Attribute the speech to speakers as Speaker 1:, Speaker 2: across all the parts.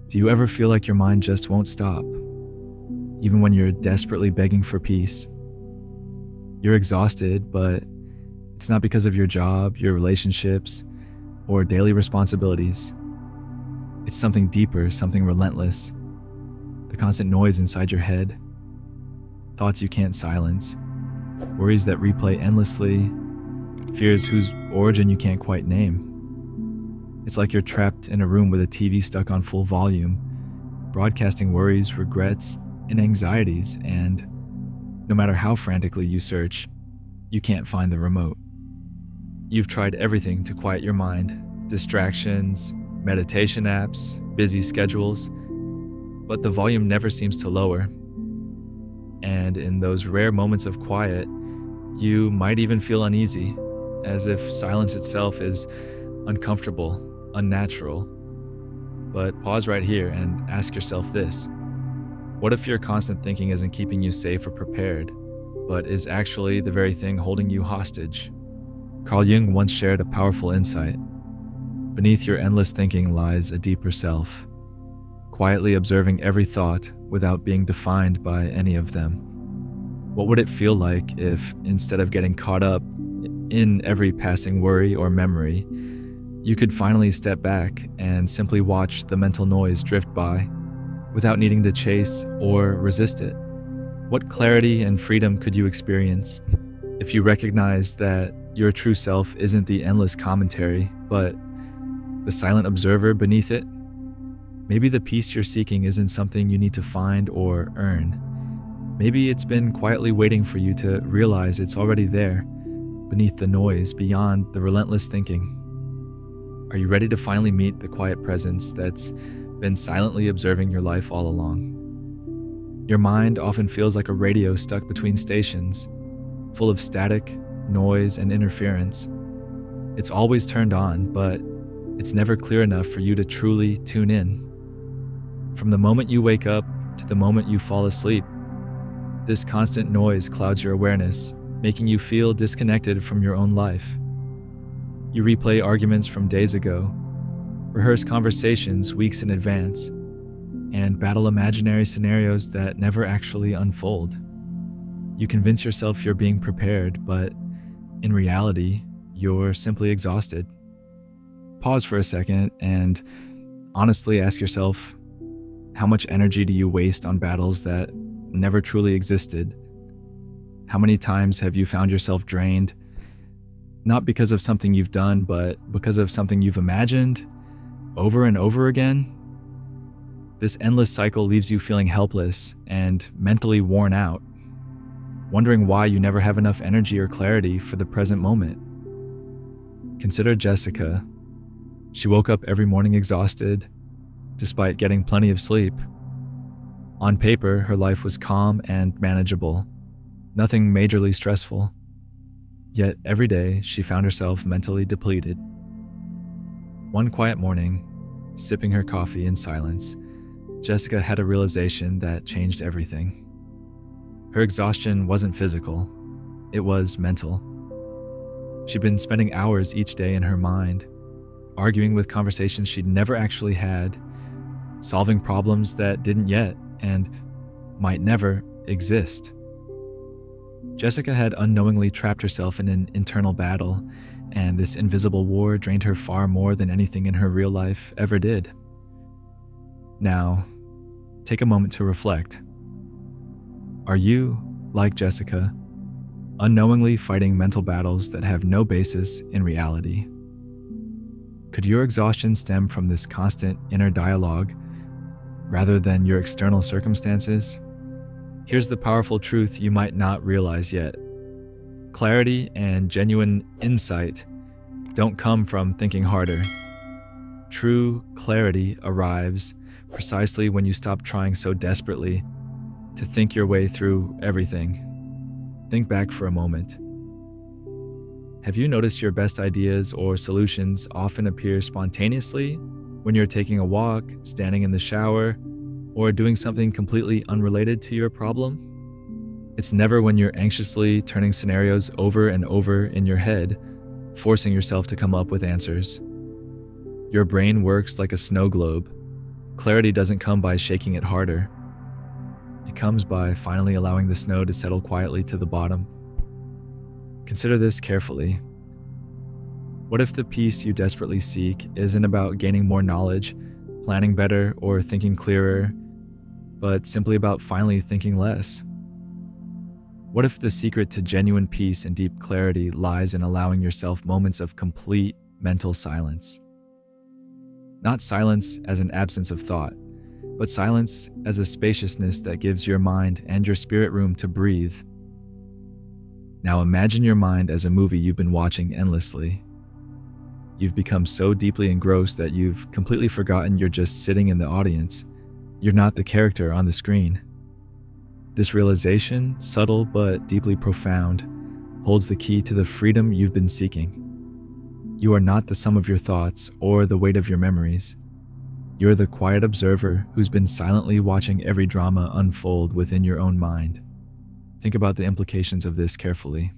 Speaker 1: Do you ever feel like your mind just won't stop, even when you're desperately begging for peace? You're exhausted, but it's not because of your job, your relationships, or daily responsibilities. It's something deeper, something relentless. The constant noise inside your head, thoughts you can't silence, worries that replay endlessly, fears whose origin you can't quite name. It's like you're trapped in a room with a TV stuck on full volume, broadcasting worries, regrets, and anxieties, and no matter how frantically you search, you can't find the remote. You've tried everything to quiet your mind, distractions, meditation apps, busy schedules, but the volume never seems to lower. And in those rare moments of quiet, you might even feel uneasy, as if silence itself is uncomfortable, unnatural. But pause right here and ask yourself this. What if your constant thinking isn't keeping you safe or prepared, but is actually the very thing holding you hostage? Carl Jung once shared a powerful insight. Beneath your endless thinking lies a deeper self, quietly observing every thought without being defined by any of them. What would it feel like if, instead of getting caught up in every passing worry or memory, you could finally step back and simply watch the mental noise drift by without needing to chase or resist it? What clarity and freedom could you experience if you recognize that your true self isn't the endless commentary, but the silent observer beneath it? Maybe the peace you're seeking isn't something you need to find or earn. Maybe it's been quietly waiting for you to realize it's already there, beneath the noise, beyond the relentless thinking. Are you ready to finally meet the quiet presence that's been silently observing your life all along? Your mind often feels like a radio stuck between stations, full of static, noise, and interference. It's always turned on, but it's never clear enough for you to truly tune in. From the moment you wake up to the moment you fall asleep, this constant noise clouds your awareness, making you feel disconnected from your own life. You replay arguments from days ago, rehearse conversations weeks in advance, and battle imaginary scenarios that never actually unfold. You convince yourself you're being prepared, but in reality, you're simply exhausted. Pause for a second and honestly ask yourself, how much energy do you waste on battles that never truly existed? How many times have you found yourself drained, not because of something you've done, but because of something you've imagined over and over again? This endless cycle leaves you feeling helpless and mentally worn out, wondering why you never have enough energy or clarity for the present moment. Consider Jessica. She woke up every morning exhausted, despite getting plenty of sleep. On paper, her life was calm and manageable, nothing majorly stressful. Yet every day, she found herself mentally depleted. One quiet morning, sipping her coffee in silence, Jessica had a realization that changed everything. Her exhaustion wasn't physical, it was mental. She'd been spending hours each day in her mind, arguing with conversations she'd never actually had, solving problems that didn't yet and might never exist. Jessica had unknowingly trapped herself in an internal battle, and this invisible war drained her far more than anything in her real life ever did. Now, take a moment to reflect. Are you, like Jessica, unknowingly fighting mental battles that have no basis in reality? Could your exhaustion stem from this constant inner dialogue rather than your external circumstances? Here's the powerful truth you might not realize yet. Clarity and genuine insight don't come from thinking harder. True clarity arrives precisely when you stop trying so desperately to think your way through everything. Think back for a moment. Have you noticed your best ideas or solutions often appear spontaneously when you're taking a walk, standing in the shower, or doing something completely unrelated to your problem? It's never when you're anxiously turning scenarios over and over in your head, forcing yourself to come up with answers. Your brain works like a snow globe, Clarity doesn't come by shaking it harder. It comes by finally allowing the snow to settle quietly to the bottom. Consider this carefully. What if the peace you desperately seek isn't about gaining more knowledge, planning better, or thinking clearer, but simply about finally thinking less? What if the secret to genuine peace and deep clarity lies in allowing yourself moments of complete mental silence? Not silence as an absence of thought, but silence as a spaciousness that gives your mind and your spirit room to breathe. Now imagine your mind as a movie you've been watching endlessly. You've become so deeply engrossed that you've completely forgotten you're just sitting in the audience. You're not the character on the screen. This realization, subtle but deeply profound, holds the key to the freedom you've been seeking. You are not the sum of your thoughts or the weight of your memories. You're the quiet observer who's been silently watching every drama unfold within your own mind. Think about the implications of this carefully.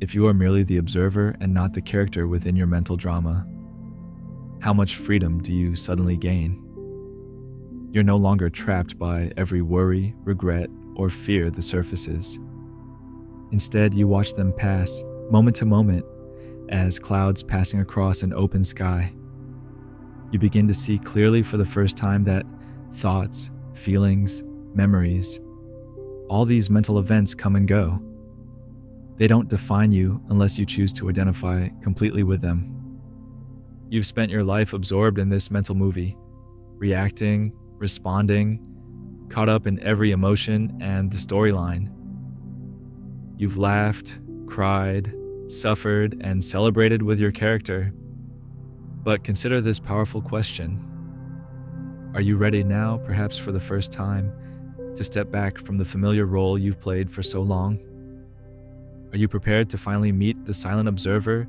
Speaker 1: If you are merely the observer and not the character within your mental drama, how much freedom do you suddenly gain? You're no longer trapped by every worry, regret, or fear that surfaces. Instead, you watch them pass, moment to moment, as clouds passing across an open sky. You begin to see clearly for the first time that thoughts, feelings, memories, all these mental events come and go. They don't define you unless you choose to identify completely with them. You've spent your life absorbed in this mental movie, reacting, responding, caught up in every emotion and the storyline. You've laughed, cried, suffered, and celebrated with your character. But consider this powerful question. Are you ready now, perhaps for the first time, to step back from the familiar role you've played for so long? Are you prepared to finally meet the silent observer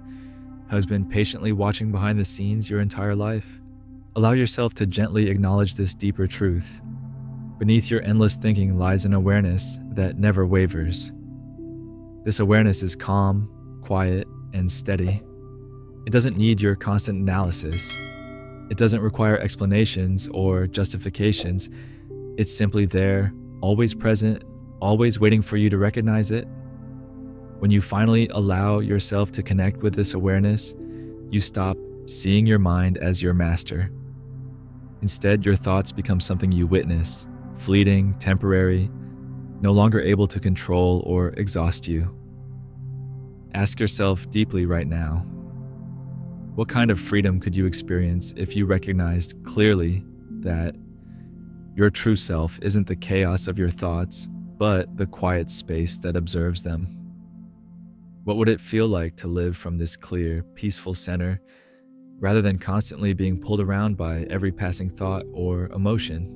Speaker 1: who has been patiently watching behind the scenes your entire life? Allow yourself to gently acknowledge this deeper truth. Beneath your endless thinking lies an awareness that never wavers. This awareness is calm, quiet, and steady. It doesn't need your constant analysis. It doesn't require explanations or justifications. It's simply there, always present, always waiting for you to recognize it. When you finally allow yourself to connect with this awareness, you stop seeing your mind as your master. Instead, your thoughts become something you witness, fleeting, temporary, no longer able to control or exhaust you. Ask yourself deeply right now, what kind of freedom could you experience if you recognized clearly that your true self isn't the chaos of your thoughts, but the quiet space that observes them? What would it feel like to live from this clear, peaceful center, rather than constantly being pulled around by every passing thought or emotion?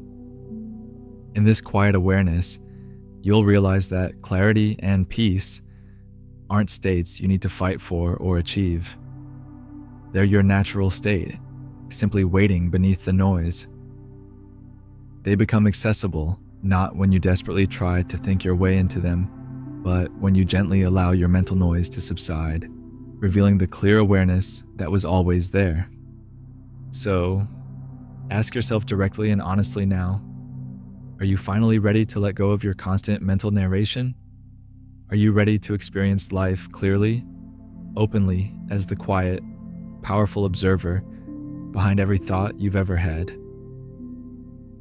Speaker 1: In this quiet awareness, you'll realize that clarity and peace aren't states you need to fight for or achieve. They're your natural state, simply waiting beneath the noise. They become accessible, not when you desperately try to think your way into them, but when you gently allow your mental noise to subside, revealing the clear awareness that was always there. So, ask yourself directly and honestly now, are you finally ready to let go of your constant mental narration? Are you ready to experience life clearly, openly, as the quiet, powerful observer behind every thought you've ever had?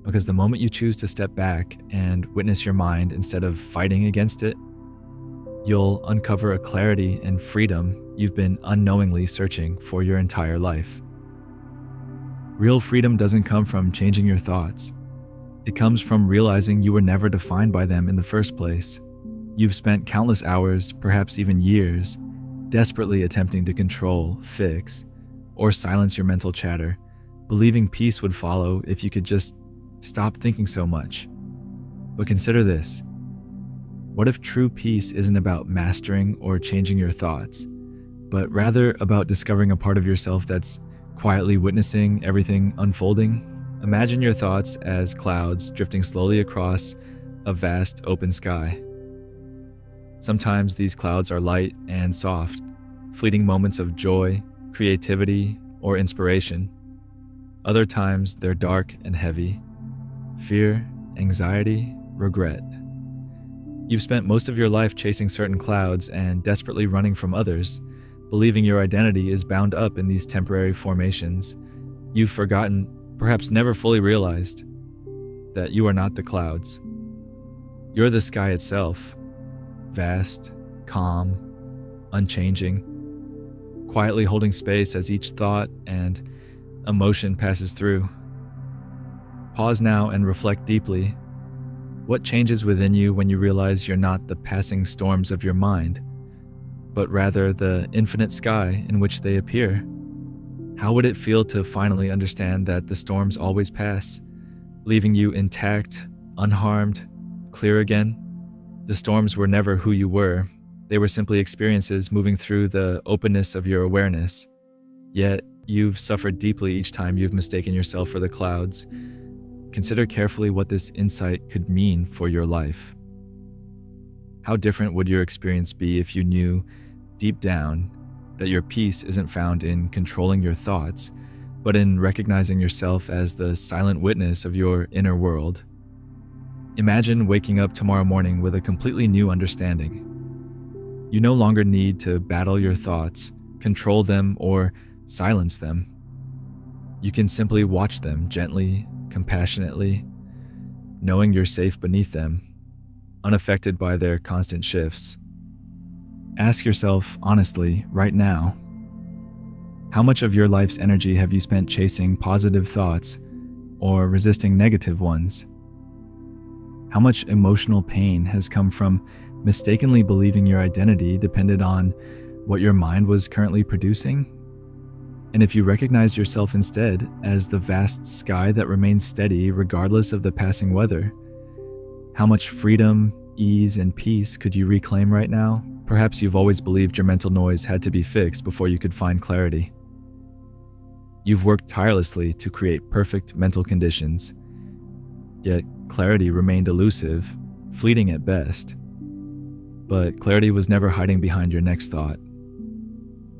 Speaker 1: Because the moment you choose to step back and witness your mind instead of fighting against it, you'll uncover a clarity and freedom you've been unknowingly searching for your entire life. Real freedom doesn't come from changing your thoughts. It comes from realizing you were never defined by them in the first place. You've spent countless hours, perhaps even years, desperately attempting to control, fix, or silence your mental chatter, believing peace would follow if you could just stop thinking so much. But consider this. What if true peace isn't about mastering or changing your thoughts, but rather about discovering a part of yourself that's quietly witnessing everything unfolding? Imagine your thoughts as clouds drifting slowly across a vast open sky. Sometimes these clouds are light and soft, fleeting moments of joy, creativity, or inspiration. Other times, they're dark and heavy. Fear, anxiety, regret. You've spent most of your life chasing certain clouds and desperately running from others, believing your identity is bound up in these temporary formations. You've forgotten, perhaps never fully realized, that you are not the clouds. You're the sky itself, vast, calm, unchanging, quietly holding space as each thought and emotion passes through. Pause now and reflect deeply. What changes within you when you realize you're not the passing storms of your mind, but rather the infinite sky in which they appear? How would it feel to finally understand that the storms always pass, leaving you intact, unharmed, clear again? The storms were never who you were. They were simply experiences moving through the openness of your awareness. Yet, you've suffered deeply each time you've mistaken yourself for the clouds. Consider carefully what this insight could mean for your life. How different would your experience be if you knew, deep down, that your peace isn't found in controlling your thoughts, but in recognizing yourself as the silent witness of your inner world? Imagine waking up tomorrow morning with a completely new understanding. You no longer need to battle your thoughts, control them, or silence them. You can simply watch them gently, compassionately, knowing you're safe beneath them, unaffected by their constant shifts. Ask yourself honestly, right now, how much of your life's energy have you spent chasing positive thoughts or resisting negative ones? How much emotional pain has come from mistakenly believing your identity depended on what your mind was currently producing? And if you recognized yourself instead as the vast sky that remains steady regardless of the passing weather, how much freedom, ease, and peace could you reclaim right now? Perhaps you've always believed your mental noise had to be fixed before you could find clarity. You've worked tirelessly to create perfect mental conditions, yet clarity remained elusive, fleeting at best. But clarity was never hiding behind your next thought.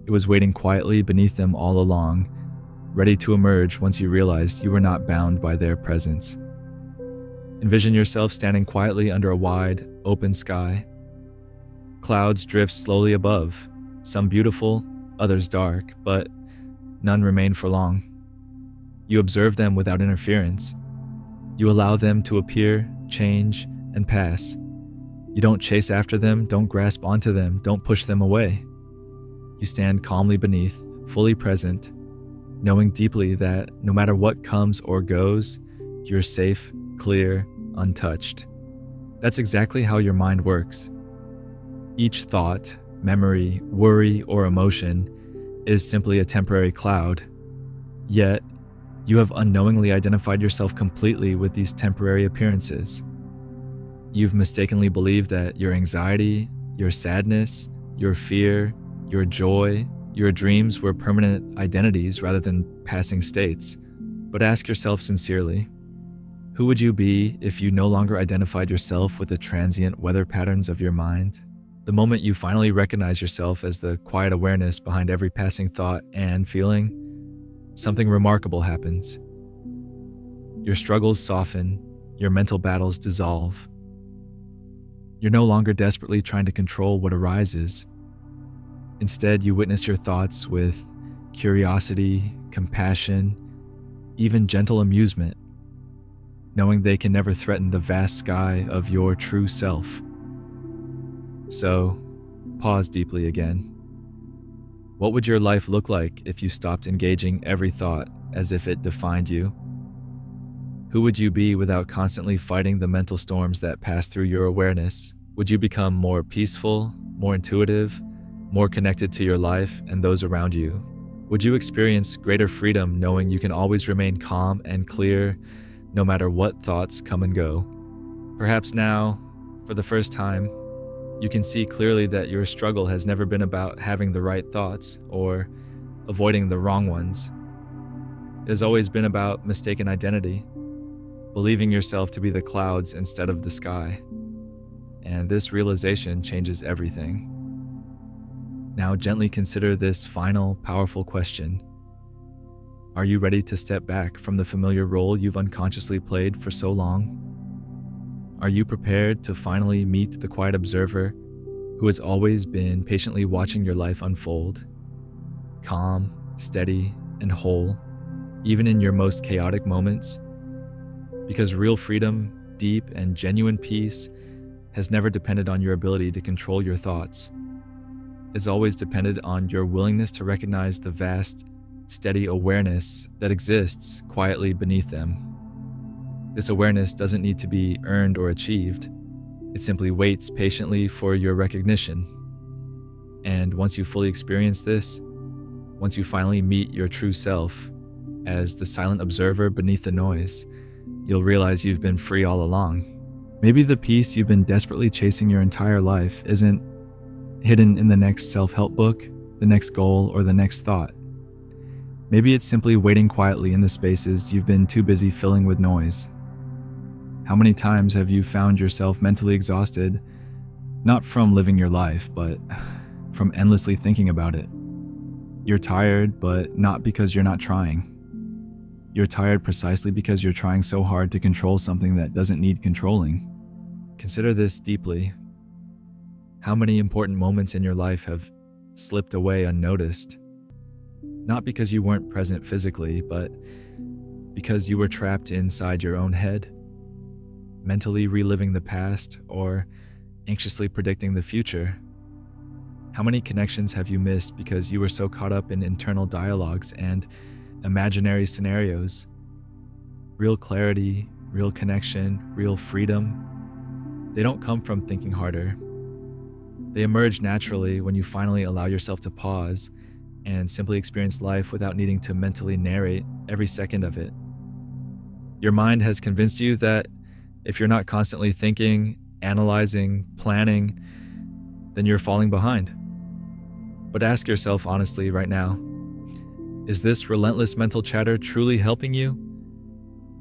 Speaker 1: It was waiting quietly beneath them all along, ready to emerge once you realized you were not bound by their presence. Envision yourself standing quietly under a wide, open sky. Clouds drift slowly above, some beautiful, others dark, but none remain for long. You observe them without interference. You allow them to appear, change, and pass. You don't chase after them, don't grasp onto them, don't push them away. You stand calmly beneath, fully present, knowing deeply that no matter what comes or goes, you're safe, clear, untouched. That's exactly how your mind works. Each thought, memory, worry, or emotion is simply a temporary cloud. Yet, you have unknowingly identified yourself completely with these temporary appearances. You've mistakenly believed that your anxiety, your sadness, your fear, your joy, your dreams were permanent identities rather than passing states. But ask yourself sincerely, who would you be if you no longer identified yourself with the transient weather patterns of your mind? The moment you finally recognize yourself as the quiet awareness behind every passing thought and feeling, something remarkable happens. Your struggles soften, your mental battles dissolve. You're no longer desperately trying to control what arises. Instead, you witness your thoughts with curiosity, compassion, even gentle amusement, knowing they can never threaten the vast sky of your true self. So, pause deeply again. What would your life look like if you stopped engaging every thought as if it defined you? Who would you be without constantly fighting the mental storms that pass through your awareness? Would you become more peaceful, more intuitive, more connected to your life and those around you? Would you experience greater freedom knowing you can always remain calm and clear no matter what thoughts come and go? Perhaps now, for the first time, you can see clearly that your struggle has never been about having the right thoughts or avoiding the wrong ones. It has always been about mistaken identity, believing yourself to be the clouds instead of the sky. And this realization changes everything. Now gently consider this final, powerful question. Are you ready to step back from the familiar role you've unconsciously played for so long? Are you prepared to finally meet the quiet observer who has always been patiently watching your life unfold? Calm, steady, and whole, even in your most chaotic moments? Because real freedom, deep and genuine peace has never depended on your ability to control your thoughts. It's always depended on your willingness to recognize the vast, steady awareness that exists quietly beneath them. This awareness doesn't need to be earned or achieved. It simply waits patiently for your recognition. And once you fully experience this, once you finally meet your true self as the silent observer beneath the noise, you'll realize you've been free all along. Maybe the peace you've been desperately chasing your entire life isn't hidden in the next self-help book, the next goal, or the next thought. Maybe it's simply waiting quietly in the spaces you've been too busy filling with noise. How many times have you found yourself mentally exhausted, not from living your life, but from endlessly thinking about it? You're tired, but not because you're not trying. You're tired precisely because you're trying so hard to control something that doesn't need controlling. Consider this deeply. How many important moments in your life have slipped away unnoticed? Not because you weren't present physically, but because you were trapped inside your own head, mentally reliving the past or anxiously predicting the future. How many connections have you missed because you were so caught up in internal dialogues and imaginary scenarios? Real clarity, real connection, real freedom, they don't come from thinking harder. They emerge naturally when you finally allow yourself to pause and simply experience life without needing to mentally narrate every second of it. Your mind has convinced you that if you're not constantly thinking, analyzing, planning, then you're falling behind. But ask yourself honestly right now, is this relentless mental chatter truly helping you?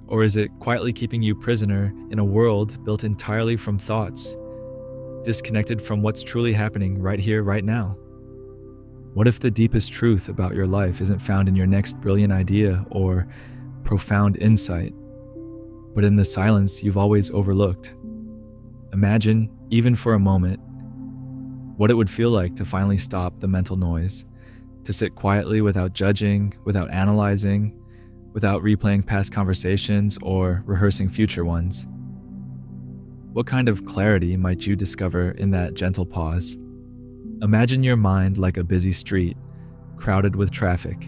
Speaker 1: Or is it quietly keeping you prisoner in a world built entirely from thoughts, disconnected from what's truly happening right here, right now? What if the deepest truth about your life isn't found in your next brilliant idea or profound insight, but in the silence you've always overlooked? Imagine, even for a moment, what it would feel like to finally stop the mental noise, to sit quietly without judging, without analyzing, without replaying past conversations or rehearsing future ones. What kind of clarity might you discover in that gentle pause? Imagine your mind like a busy street, crowded with traffic,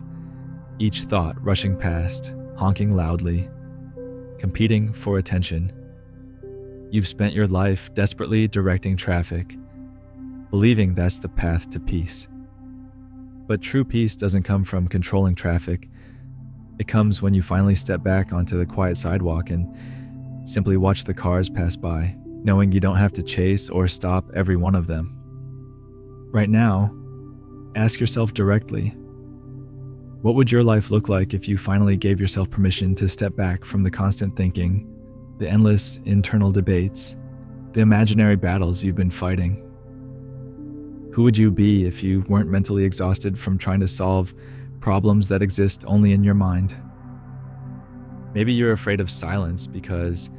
Speaker 1: each thought rushing past, honking loudly, competing for attention. You've spent your life desperately directing traffic, believing that's the path to peace. But true peace doesn't come from controlling traffic. It comes when you finally step back onto the quiet sidewalk and simply watch the cars pass by, knowing you don't have to chase or stop every one of them. Right now, ask yourself directly, what would your life look like if you finally gave yourself permission to step back from the constant thinking, the endless internal debates, the imaginary battles you've been fighting? Who would you be if you weren't mentally exhausted from trying to solve problems that exist only in your mind? Maybe you're afraid of silence because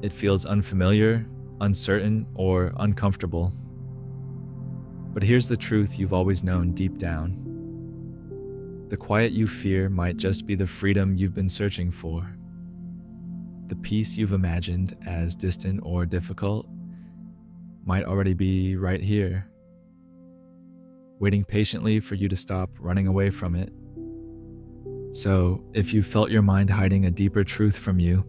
Speaker 1: it feels unfamiliar, uncertain, or uncomfortable. But here's the truth you've always known deep down. The quiet you fear might just be the freedom you've been searching for. The peace you've imagined as distant or difficult might already be right here, waiting patiently for you to stop running away from it. So, if you've felt your mind hiding a deeper truth from you,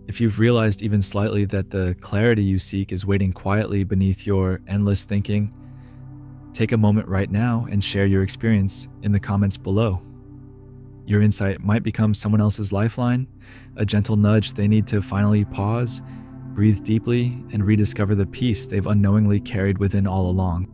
Speaker 1: if you've realized even slightly that the clarity you seek is waiting quietly beneath your endless thinking, take a moment right now and share your experience in the comments below. Your insight might become someone else's lifeline, a gentle nudge they need to finally pause, breathe deeply, and rediscover the peace they've unknowingly carried within all along.